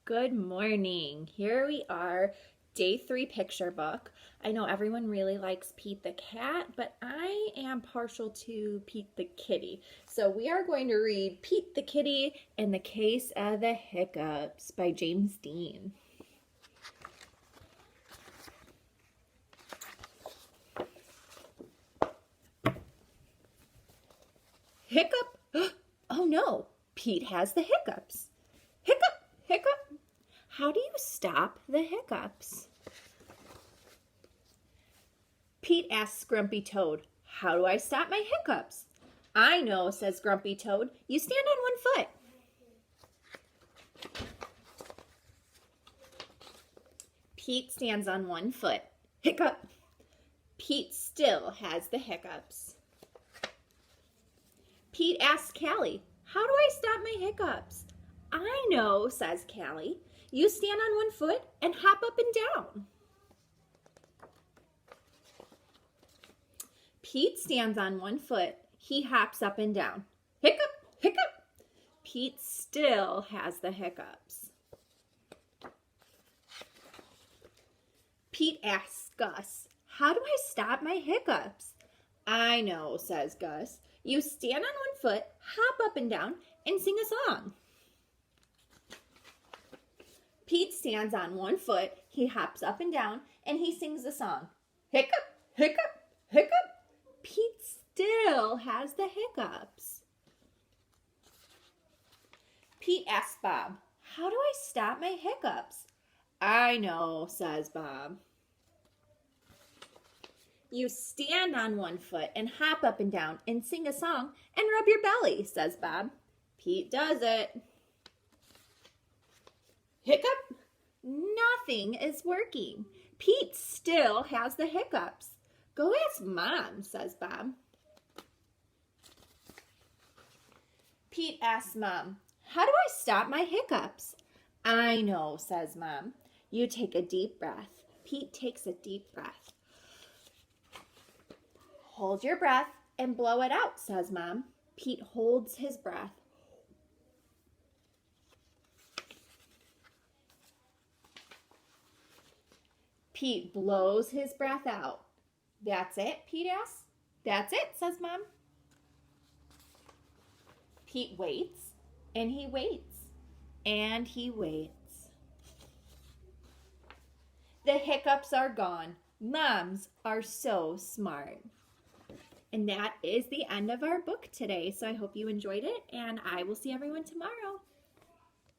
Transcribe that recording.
Good morning. Here we are, day 3 picture book. I know everyone really likes Pete the cat, but I am partial to Pete the kitty. So we are going to read Pete the Kitty in the Case of the Hiccups by James Dean. Hiccup! Oh no, Pete has the hiccups. Hiccup, hiccup. How do you stop the hiccups? Pete asks Grumpy Toad, how do I stop my hiccups? I know, says Grumpy Toad. You stand on one foot. Pete stands on one foot. Hiccup. Pete still has the hiccups. Pete asks Callie, how do I stop my hiccups? I know, says Callie. You stand on one foot and hop up and down. Pete stands on one foot. He hops up and down. Hiccup, hiccup. Pete still has the hiccups. Pete asks Gus, how do I stop my hiccups? I know, says Gus. You stand on one foot, hop up and down, and sing a song. Pete stands on one foot, he hops up and down, and he sings a song. Hiccup, hiccup, hiccup. Pete still has the hiccups. Pete asks Bob, how do I stop my hiccups? I know, says Bob. You stand on one foot and hop up and down and sing a song and rub your belly, says Bob. Pete does it. Hiccup? Nothing is working. Pete still has the hiccups. Go ask Mom, says Bob. Pete asks Mom, how do I stop my hiccups? I know, says Mom. You take a deep breath. Pete takes a deep breath. Hold your breath and blow it out, says Mom. Pete holds his breath. Pete blows his breath out. That's it, Pete asks. That's it, says Mom. Pete waits, and he waits, and he waits. The hiccups are gone. Moms are so smart. And that is the end of our book today. So I hope you enjoyed it, and I will see everyone tomorrow.